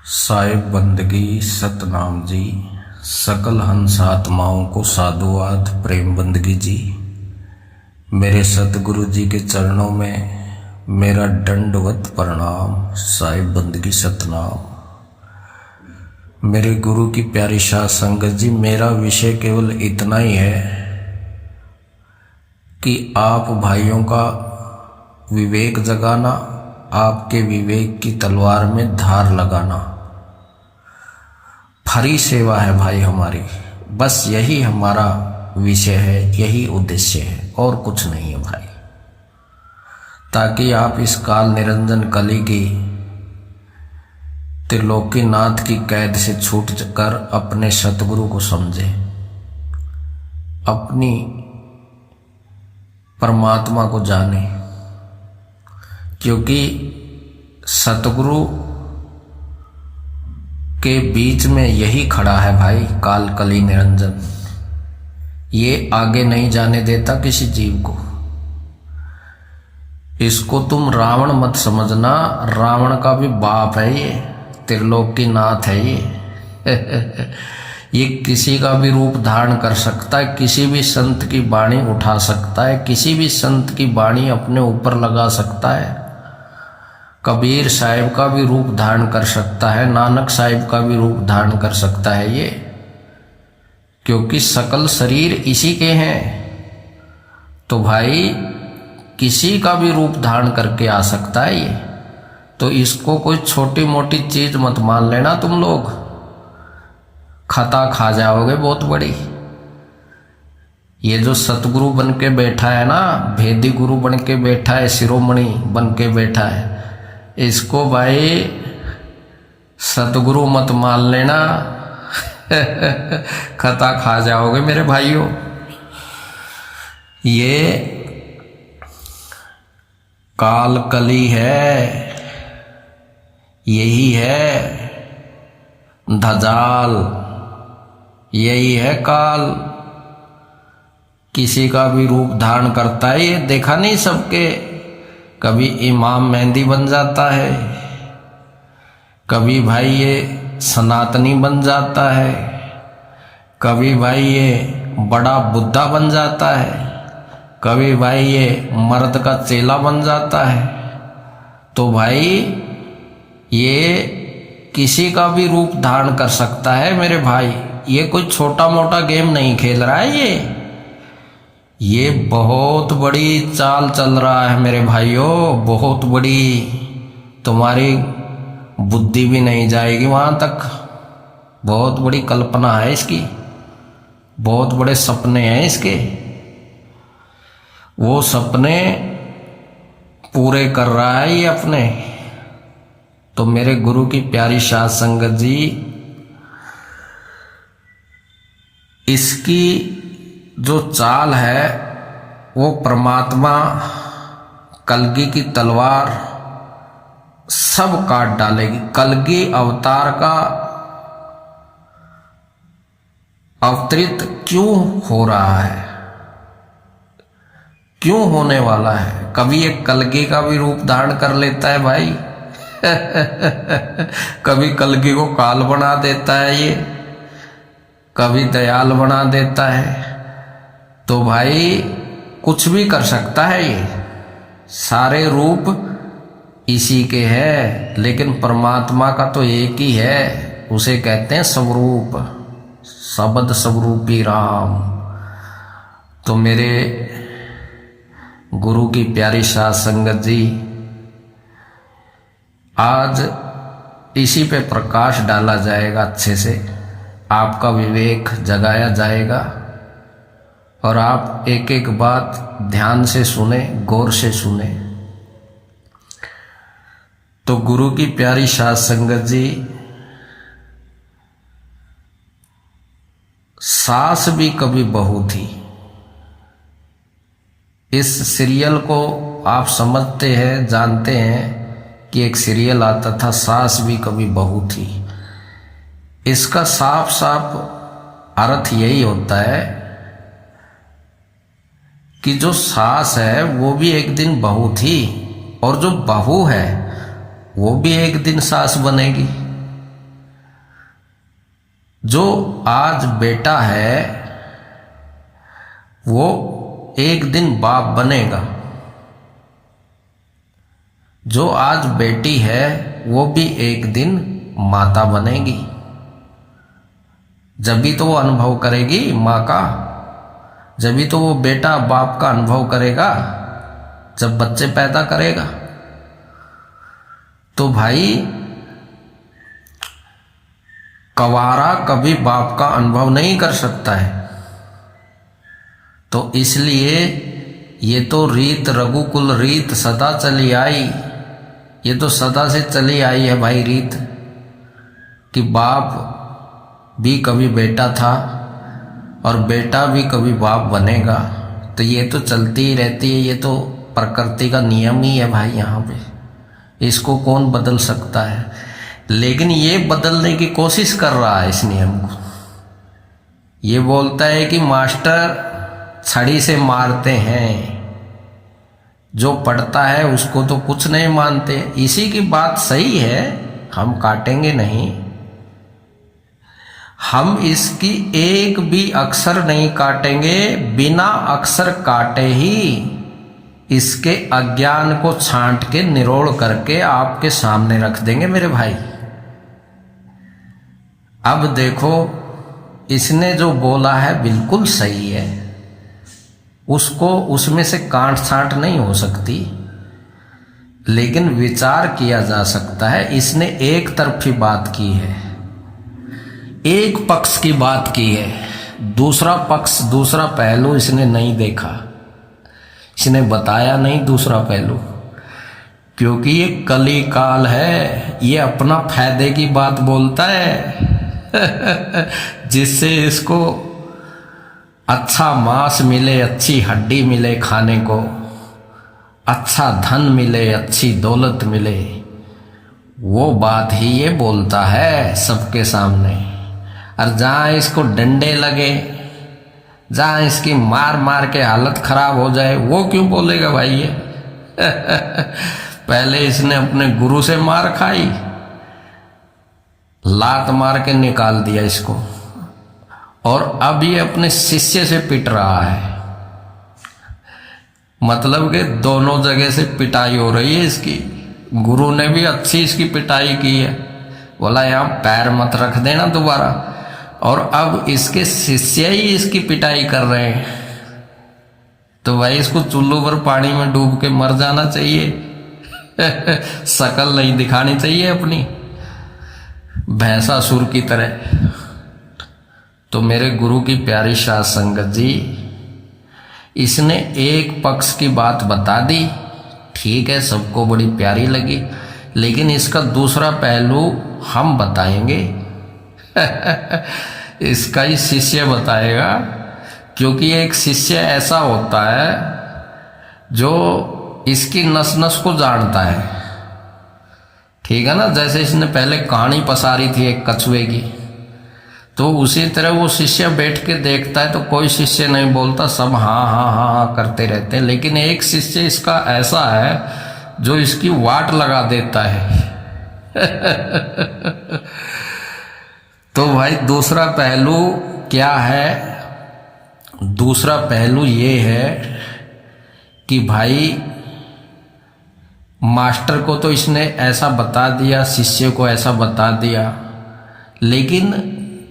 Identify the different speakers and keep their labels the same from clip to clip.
Speaker 1: साहिब बंदगी सतनाम जी, सकल हंस आत्माओं को साधुवाद प्रेम बंदगी जी। मेरे सतगुरु जी के चरणों में मेरा दंडवत प्रणाम। साहिब बंदगी सतनाम। मेरे गुरु की प्यारी शाह संगत जी, मेरा विषय केवल इतना ही है कि आप भाइयों का विवेक जगाना, आपके विवेक की तलवार में धार लगाना। हरी सेवा है भाई हमारी, बस यही हमारा विषय है, यही उद्देश्य है और कुछ नहीं है भाई। ताकि आप इस काल निरंजन कली की त्रिलोकीनाथ की कैद से छूट कर अपने सतगुरु को समझे, अपनी परमात्मा को जाने। क्योंकि सतगुरु के बीच में यही खड़ा है भाई काल कली निरंजन। ये आगे नहीं जाने देता किसी जीव को। इसको तुम रावण मत समझना, रावण का भी बाप है ये, त्रिलोकीनाथ है ये। ये किसी का भी रूप धारण कर सकता है, किसी भी संत की वाणी उठा सकता है, किसी भी संत की वाणी अपने ऊपर लगा सकता है। कबीर साहिब का भी रूप धारण कर सकता है, नानक साहिब का भी रूप धारण कर सकता है ये, क्योंकि सकल शरीर इसी के हैं। तो भाई किसी का भी रूप धारण करके आ सकता है ये। तो इसको कोई छोटी मोटी चीज मत मान लेना तुम लोग, खता खा जाओगे बहुत बड़ी। ये जो सतगुरु बन के बैठा है ना, भेदी गुरु बन के बैठा है, शिरोमणि बन के बैठा है, इसको भाई सतगुरु मत मान लेना। खता खा जाओगे मेरे भाइयों। ये काल कली है, यही है धजाल, यही है काल। किसी का भी रूप धारण करता है ये, देखा नहीं सबके। कभी इमाम मेहंदी बन जाता है, कभी भाई ये सनातनी बन जाता है, कभी भाई ये बड़ा बुद्धा बन जाता है, कभी भाई ये मर्द का चेला बन जाता है। तो भाई ये किसी का भी रूप धारण कर सकता है मेरे भाई। ये कोई छोटा मोटा गेम नहीं खेल रहा है ये बहुत बड़ी चाल चल रहा है मेरे भाइयों, बहुत बड़ी। तुम्हारी बुद्धि भी नहीं जाएगी वहां तक। बहुत बड़ी कल्पना है इसकी, बहुत बड़े सपने हैं इसके। वो सपने पूरे कर रहा है ये अपने। तो मेरे गुरु की प्यारी शाह संगत जी, इसकी जो चाल है वो परमात्मा कलगी की तलवार सब काट डालेगी। कलगी अवतार का अवतरित क्यों हो रहा है, क्यों होने वाला है? कभी ये कलगी का भी रूप धारण कर लेता है भाई। कभी कलगी को काल बना देता है ये, कभी दयाल बना देता है। तो भाई कुछ भी कर सकता है ये, सारे रूप इसी के हैं। लेकिन परमात्मा का तो एक ही है, उसे कहते हैं स्वरूप, शब्द स्वरूपी राम। तो मेरे गुरु की प्यारी शाह संगत जी, आज इसी पे प्रकाश डाला जाएगा, अच्छे से आपका विवेक जगाया जाएगा और आप एक एक बात ध्यान से सुने, गौर से सुने। तो गुरु की प्यारी शाह संगत जी, सास भी कभी बहू थी। इस सीरियल को आप समझते हैं, जानते हैं कि एक सीरियल आता था, सास भी कभी बहू थी। इसका साफ साफ अर्थ यही होता है कि जो सास है वो भी एक दिन बहू थी, और जो बहू है वो भी एक दिन सास बनेगी। जो आज बेटा है वो एक दिन बाप बनेगा, जो आज बेटी है वो भी एक दिन माता बनेगी। जब भी तो वो अनुभव करेगी माँ का, जब भी तो वो बेटा बाप का अनुभव करेगा जब बच्चे पैदा करेगा। तो भाई कवारा कभी बाप का अनुभव नहीं कर सकता है। तो इसलिए ये तो रीत रघुकुल रीत सदा चली आई, ये तो सदा से चली आई है भाई रीत, कि बाप भी कभी बेटा था और बेटा भी कभी बाप बनेगा। तो ये तो चलती ही रहती है, ये तो प्रकृति का नियम ही है भाई। यहाँ पे इसको कौन बदल सकता है? लेकिन ये बदलने की कोशिश कर रहा है इस नियम को। ये बोलता है कि मास्टर छड़ी से मारते हैं, जो पढ़ता है उसको तो कुछ नहीं मानते। इसी की बात सही है, हम काटेंगे नहीं, हम इसकी एक भी अक्षर नहीं काटेंगे। बिना अक्षर काटे ही इसके अज्ञान को छांट के निरोड़ करके आपके सामने रख देंगे मेरे भाई। अब देखो, इसने जो बोला है बिल्कुल सही है, उसको उसमें से काट छांट नहीं हो सकती, लेकिन विचार किया जा सकता है। इसने एक तरफी बात की है, एक पक्ष की बात की है, दूसरा पक्ष दूसरा पहलू इसने नहीं देखा, इसने बताया नहीं दूसरा पहलू। क्योंकि ये कली काल है, ये अपना फायदे की बात बोलता है जिससे इसको अच्छा मांस मिले, अच्छी हड्डी मिले खाने को, अच्छा धन मिले, अच्छी दौलत मिले, वो बात ही ये बोलता है सबके सामने। और जहाँ इसको डंडे लगे, जहाँ इसकी मार मार के हालत खराब हो जाए, वो क्यों बोलेगा भाई ये पहले इसने अपने गुरु से मार खाई, लात मार के निकाल दिया इसको, और अब ये अपने शिष्य से पिट रहा है। मतलब कि दोनों जगह से पिटाई हो रही है इसकी। गुरु ने भी अच्छी इसकी पिटाई की है, बोला यहाँ पैर मत रख देना दोबारा, और अब इसके शिष्य ही इसकी पिटाई कर रहे हैं। तो भाई इसको चुल्लू पर पानी में डूब के मर जाना चाहिए शकल नहीं दिखानी चाहिए अपनी भैंसासुर की तरह। तो मेरे गुरु की प्यारी साध संगत जी, इसने एक पक्ष की बात बता दी, ठीक है, सबको बड़ी प्यारी लगी, लेकिन इसका दूसरा पहलू हम बताएंगे इसका ही शिष्य बताएगा। क्योंकि एक शिष्य ऐसा होता है जो इसकी नस नस को जानता है, ठीक है ना। जैसे इसने पहले कहानी पसारी थी एक कछुए की, तो उसी तरह वो शिष्य बैठ के देखता है तो कोई शिष्य नहीं बोलता, सब हाँ हाँ हाँ हाँ करते रहते हैं। लेकिन एक शिष्य इसका ऐसा है जो इसकी वाट लगा देता है तो भाई दूसरा पहलू क्या है? दूसरा पहलू ये है कि भाई मास्टर को तो इसने ऐसा बता दिया, शिष्य को ऐसा बता दिया, लेकिन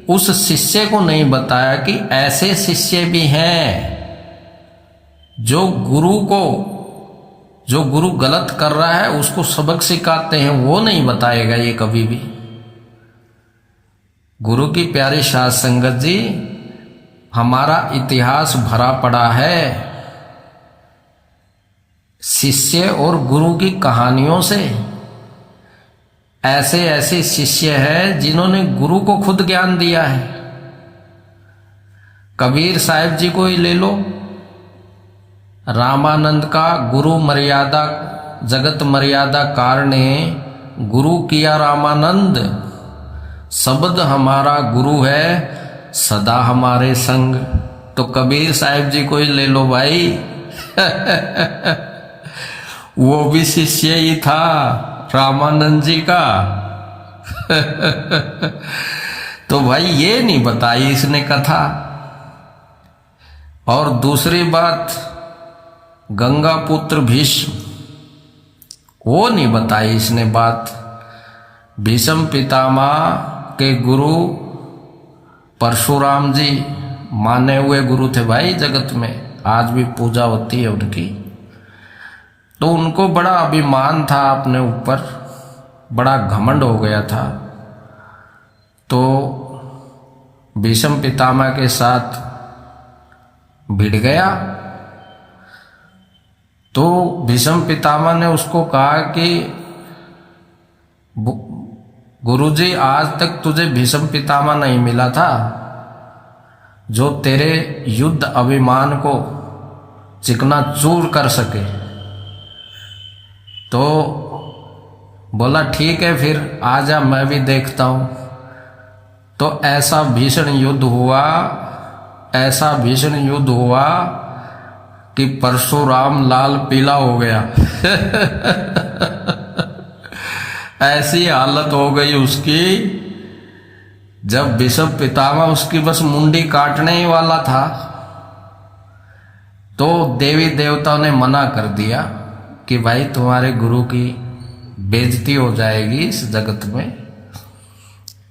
Speaker 1: उस शिष्य को नहीं बताया कि ऐसे शिष्य भी हैं जो गुरु गलत कर रहा है उसको सबक सिखाते हैं। वो नहीं बताएगा ये कभी भी। गुरु की प्यारी साध संगत जी, हमारा इतिहास भरा पड़ा है शिष्य और गुरु की कहानियों से। ऐसे ऐसे शिष्य हैं जिन्होंने गुरु को खुद ज्ञान दिया है। कबीर साहिब जी को ही ले लो, रामानंद का गुरु मर्यादा जगत मर्यादा कारणे गुरु किया रामानंद, शब्द हमारा गुरु है सदा हमारे संग। तो कबीर साहिब जी को ही ले लो भाई वो भी शिष्य ही था रामानंद जी का तो भाई ये नहीं बताई इसने कथा। और दूसरी बात, गंगा पुत्र भीष्म, वो नहीं बताई इसने बात। भीष्म पितामह के गुरु परशुराम जी माने हुए गुरु थे भाई जगत में, आज भी पूजा होती है उनकी। तो उनको बड़ा अभिमान था अपने ऊपर, बड़ा घमंड हो गया था। तो भीष्म पितामह के साथ भिड़ गया। तो भीष्म पितामह ने उसको कहा कि गुरुजी, आज तक तुझे भीष्म पितामह नहीं मिला था जो तेरे युद्ध अभिमान को चिकना चूर कर सके। तो बोला ठीक है, फिर आजा, मैं भी देखता हूं। तो ऐसा भीषण युद्ध हुआ, ऐसा भीषण युद्ध हुआ कि परशुराम लाल पीला हो गया। ऐसी हालत हो गई उसकी, जब भीष्म पितामह उसकी बस मुंडी काटने ही वाला था तो देवी देवताओं ने मना कर दिया कि भाई तुम्हारे गुरु की बेइज्जती हो जाएगी इस जगत में।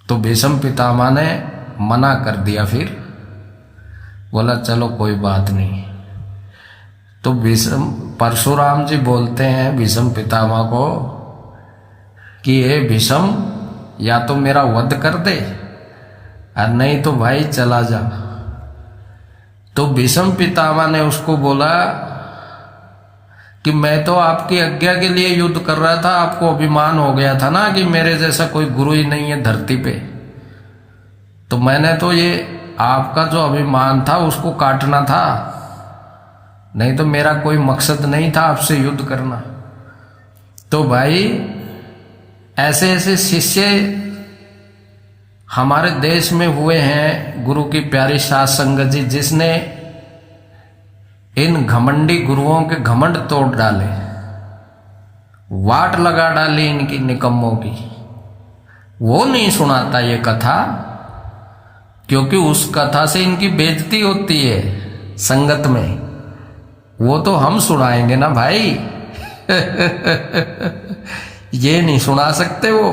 Speaker 1: तो भीष्म पितामह ने मना कर दिया। फिर बोला चलो कोई बात नहीं। तो भीष्म परशुराम जी बोलते हैं भीष्म पितामह को कि हे भीष्म, या तो मेरा वध कर दे और नहीं तो भाई चला जा। तो भीष्म पितामह ने उसको बोला कि मैं तो आपकी आज्ञा के लिए युद्ध कर रहा था, आपको अभिमान हो गया था ना कि मेरे जैसा कोई गुरु ही नहीं है धरती पे। तो मैंने तो ये आपका जो अभिमान था उसको काटना था, नहीं तो मेरा कोई मकसद नहीं था आपसे युद्ध करना। तो भाई ऐसे ऐसे शिष्य हमारे देश में हुए हैं, गुरु की प्यारी साध संगत जी, जिसने इन घमंडी गुरुओं के घमंड तोड़ डाले, वाट लगा डाली इनकी निकम्मों की। वो नहीं सुनाता ये कथा, क्योंकि उस कथा से इनकी बेइज्जती होती है संगत में। वो तो हम सुनाएंगे ना भाई। ये नहीं सुना सकते। वो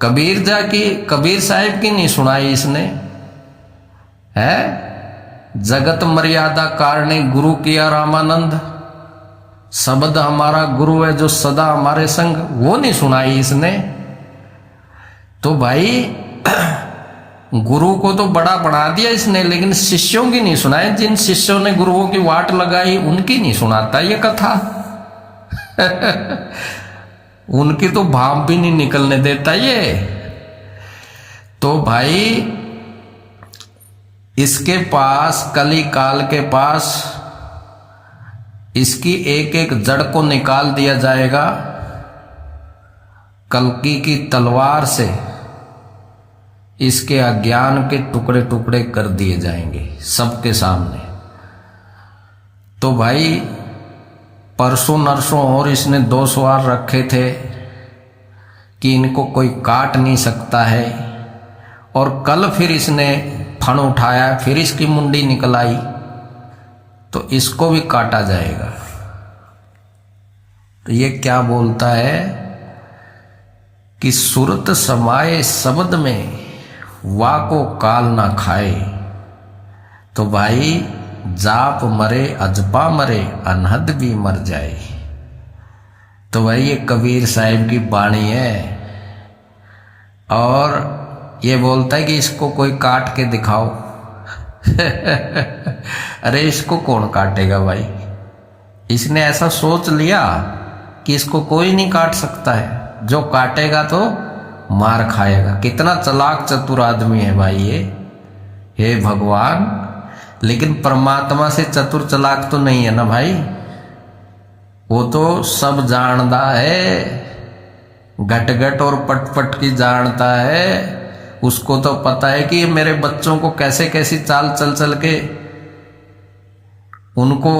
Speaker 1: कबीर साहिब की नहीं सुनाई इसने, है जगत मर्यादा कारणे गुरु किया रामानंद, शब्द हमारा गुरु है जो सदा हमारे संग, वो नहीं सुनाई इसने। तो भाई गुरु को तो बड़ा बना दिया इसने, लेकिन शिष्यों की नहीं सुनाई। जिन शिष्यों ने गुरुओं की वाट लगाई उनकी नहीं सुनाता ये कथा। उनकी तो भाप भी नहीं निकलने देता ये। तो भाई इसके पास, कली काल के पास, इसकी एक एक जड़ को निकाल दिया जाएगा कल्कि की तलवार से। इसके अज्ञान के टुकड़े टुकड़े कर दिए जाएंगे सबके सामने। तो भाई परसों नरसों और इसने 2 सवार रखे थे कि इनको कोई काट नहीं सकता है, और कल फिर इसने फण उठाया, फिर इसकी मुंडी निकल आई, तो इसको भी काटा जाएगा। तो ये क्या बोलता है कि सुरत समाये शब्द में वा को काल ना खाए। तो भाई जाप मरे अजपा मरे अनहद भी मर जाए। तो भाई ये कबीर साहिब की वाणी है, और ये बोलता है कि इसको कोई काट के दिखाओ। अरे इसको कौन काटेगा भाई? इसने ऐसा सोच लिया कि इसको कोई नहीं काट सकता है, जो काटेगा तो मार खाएगा। कितना चालाक चतुर आदमी है भाई ये, हे भगवान। लेकिन परमात्मा से चतुर चालाक तो नहीं है ना भाई, वो तो सब जानता है, घट घट और पट पट की जानता है। उसको तो पता है कि ये मेरे बच्चों को कैसे कैसी चाल चल चल के उनको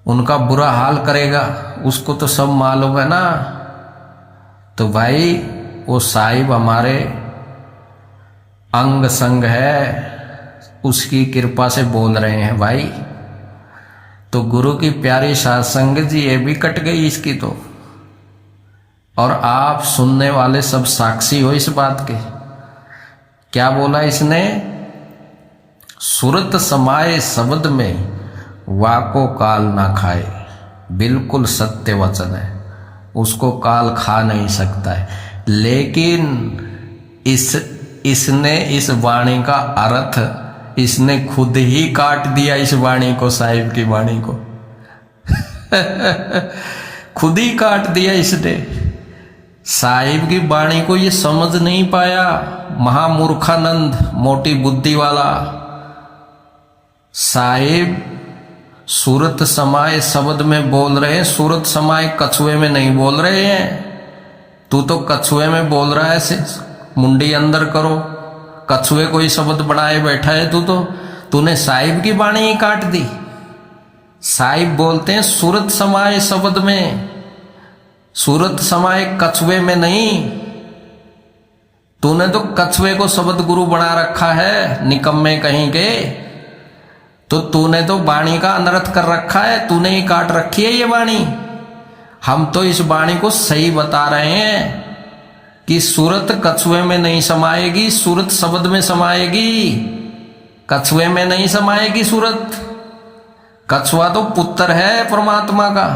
Speaker 1: उनका बुरा हाल करेगा, उसको तो सब मालूम है ना। तो भाई वो साहिब हमारे अंग संग है, उसकी कृपा से बोल रहे हैं भाई। तो गुरु की प्यारी साध संगत जी, ये भी कट गई इसकी तो। और आप सुनने वाले सब साक्षी हो इस बात के। क्या बोला इसने? सुरत समाये शब्द में वाको काल ना खाए। बिल्कुल सत्य वचन है, उसको काल खा नहीं सकता है। लेकिन इसने इस वाणी का अर्थ इसने खुद ही काट दिया, इस वाणी को, साहिब की वाणी को खुद ही काट दिया इसने। साहिब की वाणी को ये समझ नहीं पाया। महामूर्खानंद, मोटी बुद्धि वाला साहिब सूरत समाये शब्द में बोल रहे हैं, सूरत समाये कछुए में नहीं बोल रहे हैं। तू तो कछुए में बोल रहा है, मुंडी अंदर करो, कछुए कोई शब्द बनाए बैठा है तू तो। तूने साहिब की वाणी ही काट दी। साहिब बोलते हैं सूरत समाये शब्द में, सूरत समाये कछुए में नहीं। तूने तो कछुए को शब्द गुरु बना रखा है, निकम्मे कहीं के। तो तूने तो वाणी का अनर्थ कर रखा है, तूने ही काट रखी है ये वाणी। हम तो इस वाणी को सही बता रहे हैं कि सूरत कछुए में नहीं समाएगी, सूरत शब्द में समाएगी, कछुए में नहीं समाएगी सूरत। कछुआ तो पुत्र है परमात्मा का,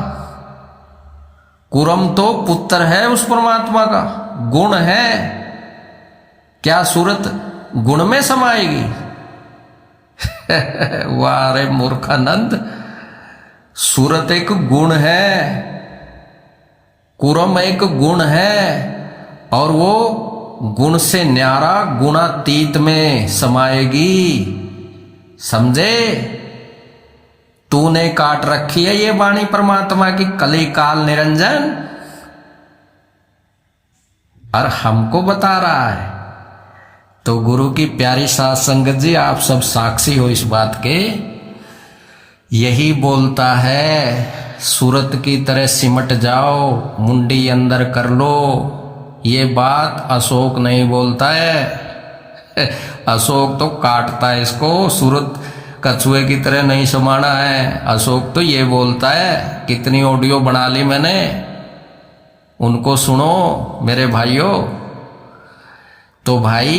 Speaker 1: कुरम तो पुत्र है उस परमात्मा का, गुण है। क्या सूरत गुण में समाएगी? वाह रे मूर्खानंद, सूरत एक गुण है, कुरम एक गुण है, और वो गुण से न्यारा गुणातीत में समाएगी। समझे? तूने काट रखी है ये वाणी परमात्मा की, कली काल निरंजन, और हमको बता रहा है। तो गुरु की प्यारी साध संगत जी, आप सब साक्षी हो इस बात के। यही बोलता है सूरत की तरह सिमट जाओ, मुंडी अंदर कर लो। ये बात अशोक नहीं बोलता है। अशोक तो काटता है इसको, सूरत कछुए की तरह नहीं समाना है। अशोक तो ये बोलता है, कितनी ऑडियो बना ली मैंने, उनको सुनो मेरे भाइयों। तो भाई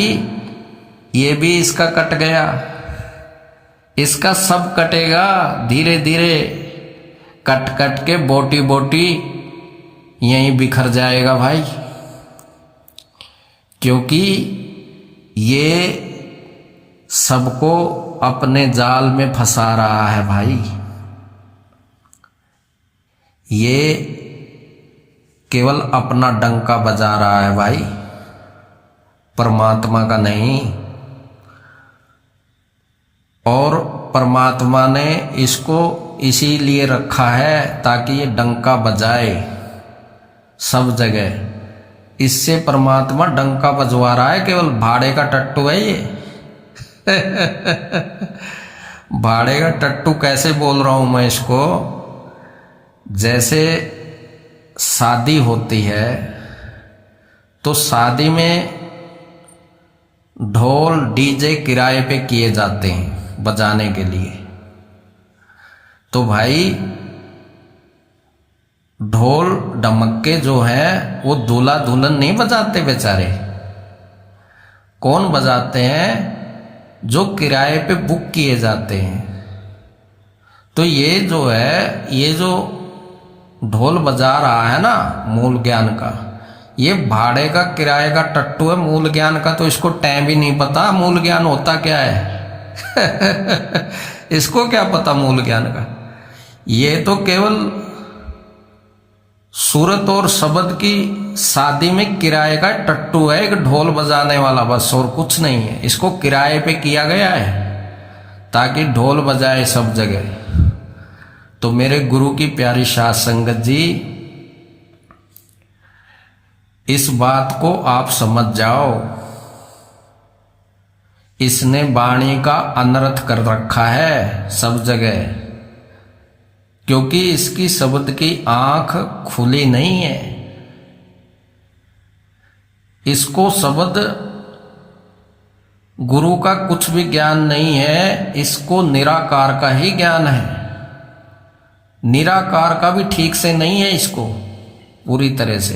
Speaker 1: ये भी इसका कट गया, इसका सब कटेगा धीरे धीरे, कट कट के बोटी बोटी यहीं बिखर जाएगा भाई। क्योंकि ये सबको अपने जाल में फंसा रहा है भाई। ये केवल अपना डंका बजा रहा है भाई, परमात्मा का नहीं। और परमात्मा ने इसको इसीलिए रखा है ताकि ये डंका बजाए सब जगह। इससे परमात्मा डंका बजवा रहा है, केवल भाड़े का टट्टू है ये। भाड़े का टट्टू कैसे बोल रहा हूं मैं इसको? जैसे शादी होती है तो शादी में ढोल डीजे किराए पे किए जाते हैं बजाने के लिए। तो भाई ढोल डमक्के जो है वो दूल्हा दुल्हन नहीं बजाते बेचारे। कौन बजाते हैं? जो किराए पे बुक किए जाते हैं। तो ये जो है, ये जो ढोल बजा रहा है ना मूल ज्ञान का, ये भाड़े का किराए का टट्टू है। मूल ज्ञान का तो इसको टैम भी नहीं पता मूल ज्ञान होता क्या है। इसको क्या पता मूल ज्ञान का? ये तो केवल सूरत और शब्द की शादी में किराए का टट्टू है, एक ढोल बजाने वाला, बस और कुछ नहीं है। इसको किराए पे किया गया है ताकि ढोल बजाए सब जगह। तो मेरे गुरु की प्यारी साध संगत जी, इस बात को आप समझ जाओ। इसने वाणी का अनर्थ कर रखा है सब जगह, क्योंकि इसकी शब्द की आंख खुली नहीं है। इसको शब्द गुरु का कुछ भी ज्ञान नहीं है, इसको निराकार का ही ज्ञान है। निराकार का भी ठीक से नहीं है इसको पूरी तरह से।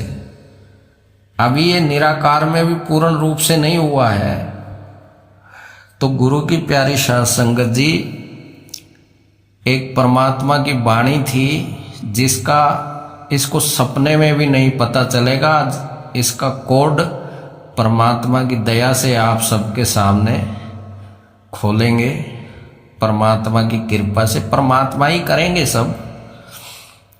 Speaker 1: अभी ये निराकार में भी पूर्ण रूप से नहीं हुआ है। तो गुरु की प्यारी साध संगत जी, एक परमात्मा की वाणी थी जिसका इसको सपने में भी नहीं पता चलेगा। इसका कोड परमात्मा की दया से आप सबके सामने खोलेंगे। परमात्मा की कृपा से परमात्मा ही करेंगे सब,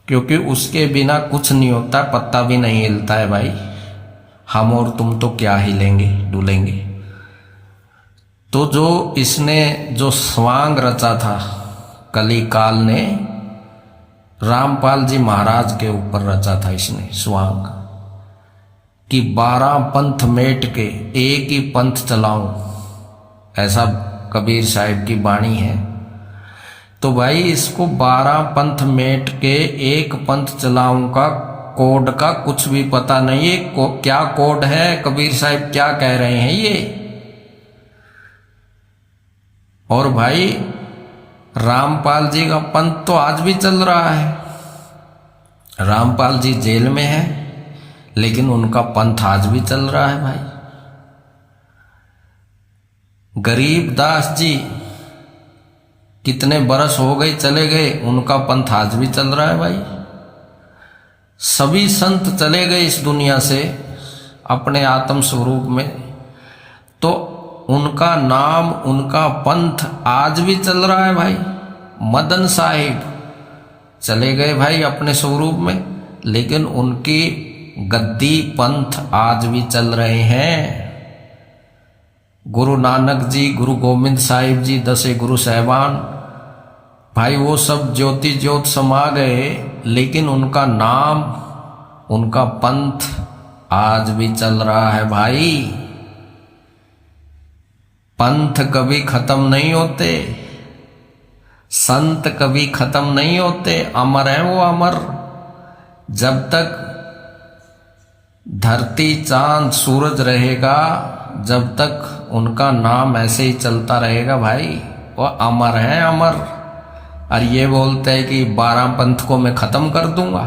Speaker 1: क्योंकि उसके बिना कुछ नहीं होता, पत्ता भी नहीं हिलता है भाई। हम और तुम तो क्या हिलेंगे डुलेंगे। तो जो इसने जो स्वांग रचा था कली काल ने, रामपाल जी महाराज के ऊपर रचा था इसने स्वांग, कि 12 पंथ मेट के एक ही पंथ चलाऊं, ऐसा कबीर साहिब की वाणी है। तो भाई इसको 12 पंथ मेट के एक पंथ चलाऊं का कोड का कुछ भी पता नहीं है। क्या कोड है, कबीर साहिब क्या कह रहे हैं ये। और भाई रामपाल जी का पंथ तो आज भी चल रहा है। रामपाल जी जेल में है, लेकिन उनका पंथ आज भी चल रहा है भाई। गरीबदास जी कितने बरस हो गए चले गए, उनका पंथ आज भी चल रहा है भाई। सभी संत चले गए इस दुनिया से अपने आत्म स्वरूप में, तो उनका नाम उनका पंथ आज भी चल रहा है भाई। मदन साहिब चले गए भाई अपने स्वरूप में, लेकिन उनकी गद्दी पंथ आज भी चल रहे हैं। गुरु नानक जी, गुरु गोविंद साहिब जी, 10 गुरु साहिबान भाई, वो सब ज्योति ज्योत समा गए, लेकिन उनका नाम उनका पंथ आज भी चल रहा है भाई। पंथ कभी खत्म नहीं होते, संत कभी खत्म नहीं होते, अमर है वो अमर। जब तक धरती चांद सूरज रहेगा, जब तक उनका नाम ऐसे ही चलता रहेगा भाई, वो अमर है अमर। और ये बोलते हैं कि 12 पंथ को मैं खत्म कर दूंगा।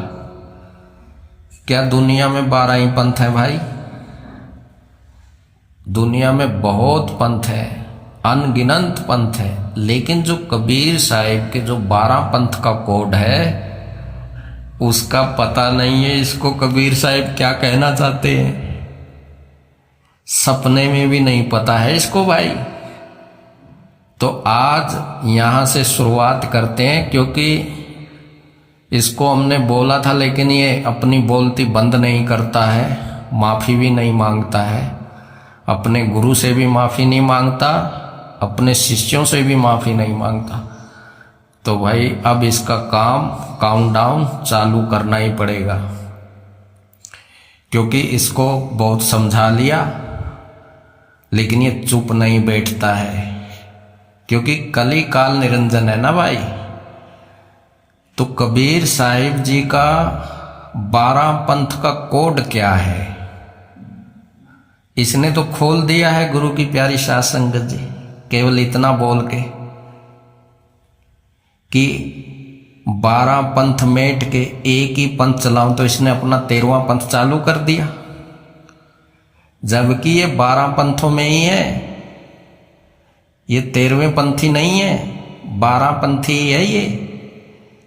Speaker 1: क्या दुनिया में 12 ही पंथ है भाई? दुनिया में बहुत पंथ है, अनगिनत पंथ है, लेकिन जो कबीर साहिब के जो 12 पंथ का कोड है उसका पता नहीं है इसको। कबीर साहिब क्या कहना चाहते हैं सपने में भी नहीं पता है इसको भाई। तो आज यहां से शुरुआत करते हैं, क्योंकि इसको हमने बोला था लेकिन ये अपनी बोलती बंद नहीं करता है, माफी भी नहीं मांगता है, अपने गुरु से भी माफी नहीं मांगता, अपने शिष्यों से भी माफी नहीं मांगता। तो भाई अब इसका काम काउंटडाउन चालू करना ही पड़ेगा, क्योंकि इसको बहुत समझा लिया लेकिन ये चुप नहीं बैठता है, क्योंकि कली काल निरंजन है ना भाई। तो कबीर साहिब जी का 12 पंथ का कोड क्या है, इसने तो खोल दिया है गुरु की प्यारी साध संगत जी, केवल इतना बोल के कि 12 पंथ मेट के एक ही पंथ चलाऊं, तो इसने अपना 13वां पंथ चालू कर दिया, जबकि ये 12 पंथों में ही है। ये 13वें पंथी नहीं है, 12 पंथी है ये,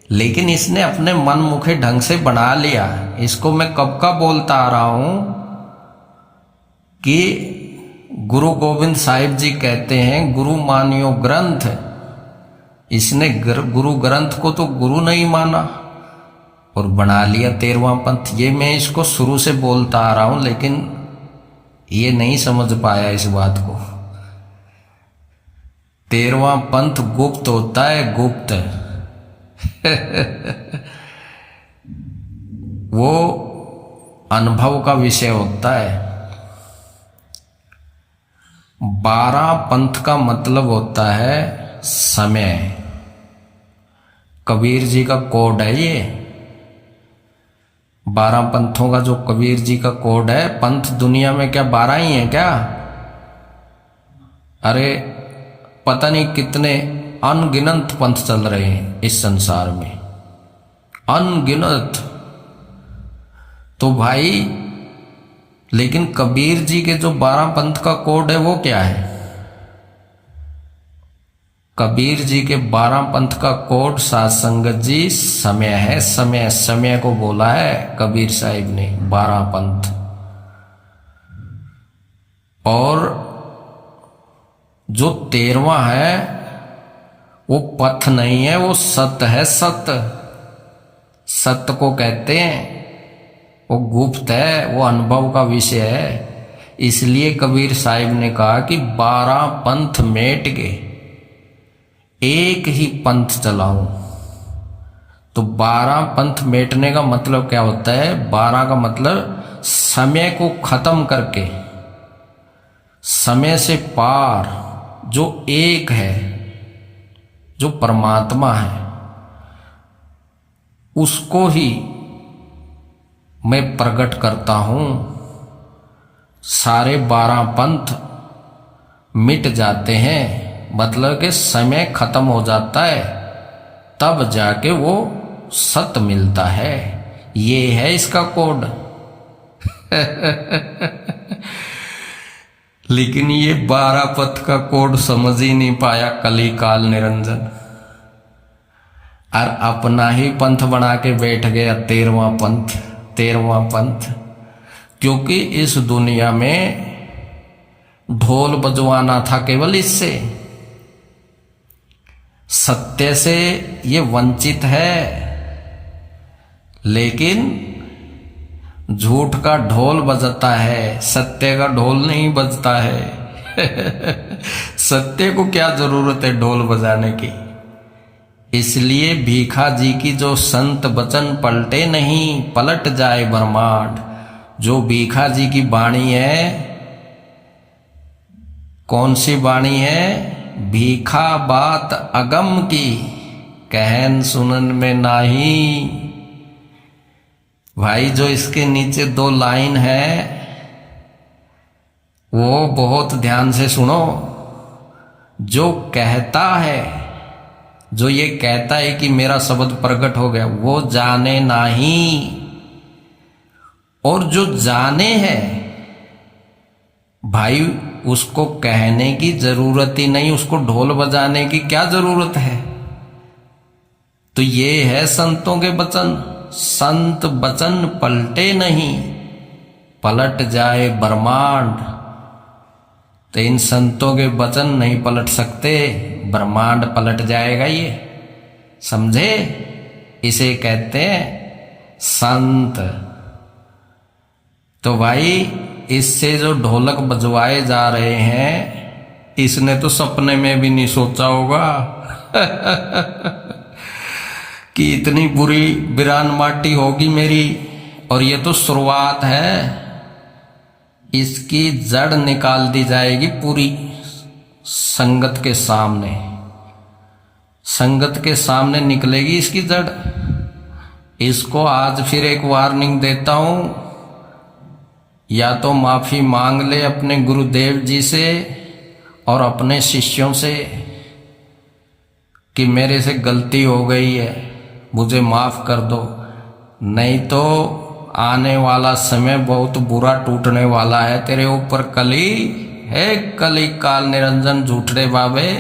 Speaker 1: लेकिन इसने अपने मन मुखे ढंग से बना लिया। इसको मैं कब का बोलता आ रहा हूं कि गुरु गोविंद साहिब जी कहते हैं गुरु मानियो ग्रंथ। इसने गुरु ग्रंथ को तो गुरु नहीं माना और बना लिया 13वां पंथ। ये मैं इसको शुरू से बोलता आ रहा हूं, लेकिन ये नहीं समझ पाया इस बात को। 13वां पंथ गुप्त होता है, गुप्त वो अनुभव का विषय होता है। 12 पंथ का मतलब होता है समय। कबीर जी का कोड है ये। 12 पंथों का जो कबीर जी का कोड है। पंथ दुनिया में क्या 12 ही है क्या? अरे पता नहीं कितने अनगिनत पंथ चल रहे हैं इस संसार में, अनगिनत। तो भाई लेकिन कबीर जी के जो 12 पंथ का कोड है वो क्या है? कबीर जी के 12 पंथ का कोड साध संगत जी समय है। समय, समय को बोला है कबीर साहिब ने 12 पंथ। और जो 13वां है वो पथ नहीं है, वो सत है। सत्य, सत्य को कहते हैं, वो गुप्त है, वो अनुभव का विषय है। इसलिए कबीर साहिब ने कहा कि 12 पंथ मेट गए, एक ही पंथ चलाऊं। तो 12 पंथ मेटने का मतलब क्या होता है? 12 का मतलब समय को खत्म करके, समय से पार जो एक है, जो परमात्मा है, उसको ही मैं प्रकट करता हूं। सारे 12 पंथ मिट जाते हैं, मतलब कि समय खत्म हो जाता है, तब जाके वो सत्य मिलता है। ये है इसका कोड। लेकिन ये 12 पथ का कोड समझ ही नहीं पाया कली काल निरंजन, और अपना ही पंथ बना के बैठ गया 13वां पंथ। 13वां पंथ, क्योंकि इस दुनिया में ढोल बजवाना था केवल इससे। सत्य से ये वंचित है, लेकिन झूठ का ढोल बजता है, सत्य का ढोल नहीं बजता है। सत्य को क्या जरूरत है ढोल बजाने की? इसलिए भीखा जी की जो संत वचन पलटे नहीं, पलट जाए ब्रह्मांड, जो भीखा जी की वाणी है, कौन सी वाणी है? भीखा बात अगम की, कहन सुनन में नाही। भाई जो इसके नीचे 2 लाइन है वो बहुत ध्यान से सुनो। जो कहता है, जो ये कहता है कि मेरा शब्द प्रकट हो गया, वो जाने नहीं। और जो जाने है भाई, उसको कहने की जरूरत ही नहीं, उसको ढोल बजाने की क्या जरूरत है? तो ये है संतों के वचन। संत वचन पलटे नहीं, पलट जाए ब्रह्मांड। तो इन संतों के वचन नहीं पलट सकते, ब्रह्मांड पलट जाएगा। ये समझे? इसे कहते हैं संत। तो भाई इससे जो ढोलक बजवाए जा रहे हैं, इसने तो सपने में भी नहीं सोचा होगा कि इतनी बुरी वीरान माटी होगी मेरी। और ये तो शुरुआत है, इसकी जड़ निकाल दी जाएगी पूरी संगत के सामने। संगत के सामने निकलेगी इसकी जड़। इसको आज फिर एक वार्निंग देता हूं, या तो माफी मांग ले अपने गुरुदेव जी से और अपने शिष्यों से कि मेरे से गलती हो गई है, मुझे माफ कर दो। नहीं तो आने वाला समय बहुत बुरा टूटने वाला है तेरे ऊपर। कली है, कली काल निरंजन झूठड़े बाबे।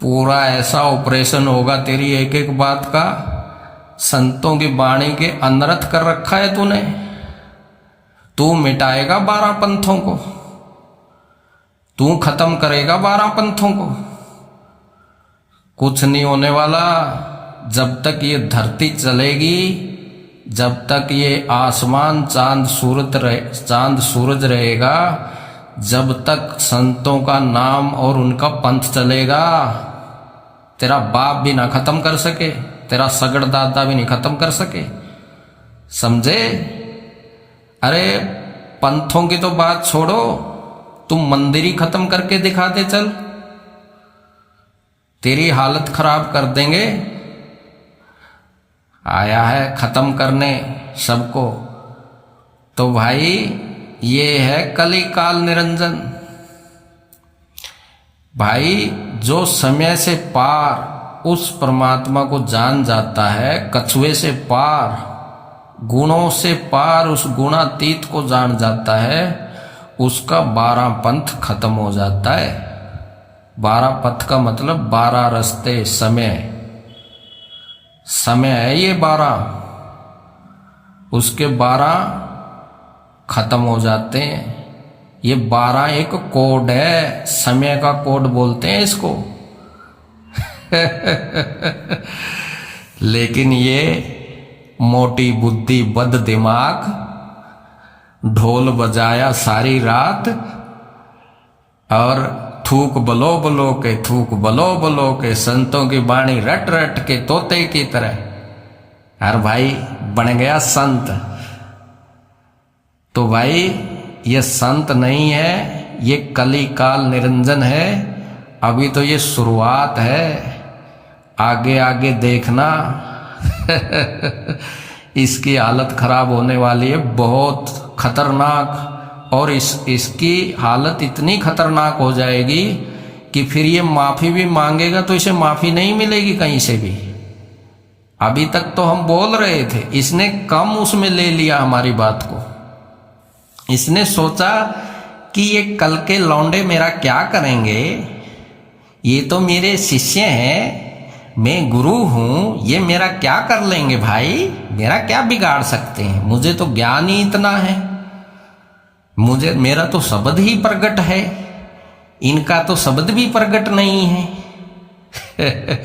Speaker 1: पूरा ऐसा ऑपरेशन होगा तेरी एक एक बात का। संतों की वाणी के अनर्थ कर रखा है तूने। तू मिटाएगा 12 पंथों को, तू खत्म करेगा 12 पंथों को। कुछ नहीं होने वाला। जब तक ये धरती चलेगी, जब तक ये आसमान चांद सूरज रहेगा, जब तक संतों का नाम और उनका पंथ चलेगा, तेरा बाप भी ना खत्म कर सके, तेरा सगड़ दादा भी नहीं खत्म कर सके। समझे? अरे पंथों की तो बात छोड़ो, तुम मंदिर ही खत्म करके दिखा दे चल, तेरी हालत खराब कर देंगे। आया है खत्म करने सबको। तो भाई ये है कली काल निरंजन। भाई जो समय से पार उस परमात्मा को जान जाता है, कछुए से पार, गुणों से पार उस गुणातीत को जान जाता है, उसका 12 पंथ खत्म हो जाता है। 12 पथ का मतलब 12 रास्ते, समय है ये 12, उसके 12 खत्म हो जाते हैं। ये 12 एक कोड है, समय का कोड बोलते हैं इसको। लेकिन ये मोटी बुद्धि बद दिमाग ढोल बजाया सारी रात और थूक बलो बलो के संतों की बाणी रट रट के तोते की तरह हर भाई बन गया संत। तो भाई ये संत नहीं है, ये कली काल निरंजन है। अभी तो ये शुरुआत है, आगे आगे देखना। इसकी हालत खराब होने वाली है, बहुत खतरनाक। और इसकी हालत इतनी खतरनाक हो जाएगी कि फिर ये माफी भी मांगेगा तो इसे माफी नहीं मिलेगी कहीं से भी। अभी तक तो हम बोल रहे थे, इसने कम उसमें ले लिया हमारी बात को। इसने सोचा कि ये कल के लौंडे मेरा क्या करेंगे, ये तो मेरे शिष्य हैं, मैं गुरु हूं, ये मेरा क्या कर लेंगे भाई, मेरा क्या बिगाड़ सकते हैं, मुझे तो ज्ञान ही इतना है, मेरा तो शब्द ही प्रगट है, इनका तो शब्द भी प्रगट नहीं है।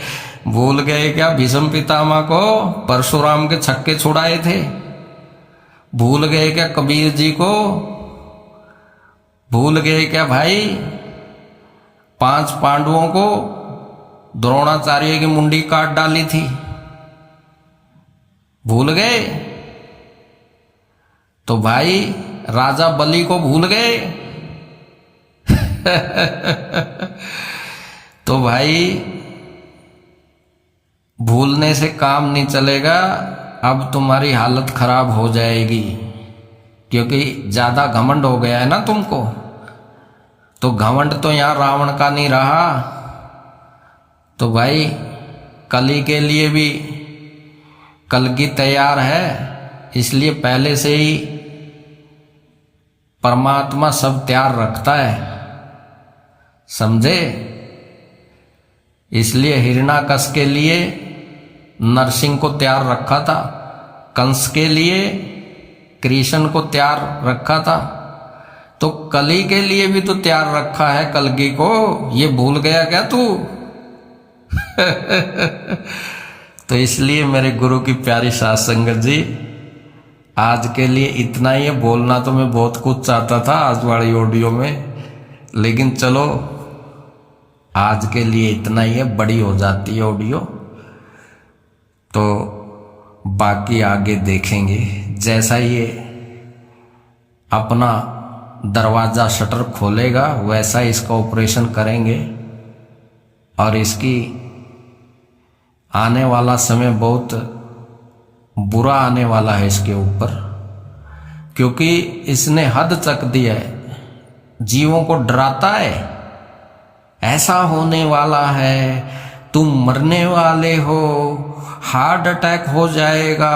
Speaker 1: भूल गए क्या भीष्म पितामह को परशुराम के छक्के छुड़ाए थे? भूल गए क्या कबीर जी को? भूल गए क्या भाई 5 पांडवों को द्रोणाचार्य की मुंडी काट डाली थी? भूल गए? तो भाई राजा बलि को भूल गए? तो भाई भूलने से काम नहीं चलेगा, अब तुम्हारी हालत खराब हो जाएगी, क्योंकि ज्यादा घमंड हो गया है ना तुमको। तो घमंड तो यहां रावण का नहीं रहा। तो भाई कली के लिए भी कलगी तैयार है, इसलिए पहले से ही परमात्मा सब तैयार रखता है, समझे? इसलिए हिरण्याकश के लिए नरसिंह को तैयार रखा था, कंस के लिए कृष्ण को तैयार रखा था, तो कली के लिए भी तो तैयार रखा है कलगी को। ये भूल गया क्या तू? तो इसलिए मेरे गुरु की प्यारी साध संगत जी, आज के लिए इतना ही है। बोलना तो मैं बहुत कुछ चाहता था आज वाली ऑडियो में, लेकिन चलो आज के लिए इतना ही है, बड़ी हो जाती है ऑडियो तो बाकी आगे देखेंगे। जैसा ये अपना दरवाजा शटर खोलेगा वैसा इसका ऑपरेशन करेंगे, और इसकी आने वाला समय बहुत बुरा आने वाला है इसके ऊपर, क्योंकि इसने हद तक दी है, जीवों को डराता है, ऐसा होने वाला है, तुम मरने वाले हो, हार्ट अटैक हो जाएगा,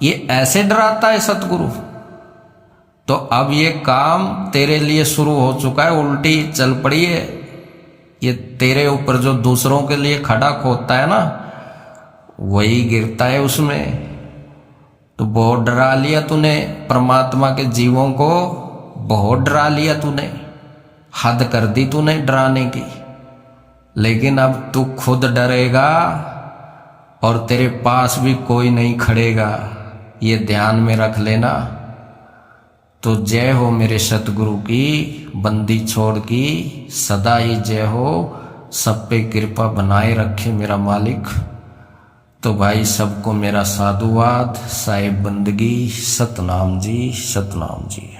Speaker 1: ये ऐसे डराता है सतगुरु। तो अब ये काम तेरे लिए शुरू हो चुका है, उल्टी चल पड़ी है। ये तेरे ऊपर जो दूसरों के लिए खड़ा खोदता है ना, वही गिरता है उसमें। तो बहुत डरा लिया तूने परमात्मा के जीवों को, बहुत डरा लिया तूने, हद कर दी तूने डराने की। लेकिन अब तू खुद डरेगा और तेरे पास भी कोई नहीं खड़ेगा, ये ध्यान में रख लेना। तो जय हो मेरे सतगुरु की, बंदी छोड़ की सदा ही जय हो, सब पे कृपा बनाए रखे मेरा मालिक। तो भाई सबको मेरा साधुवाद, साहिब बंदगी, सतनाम जी, सतनाम जी।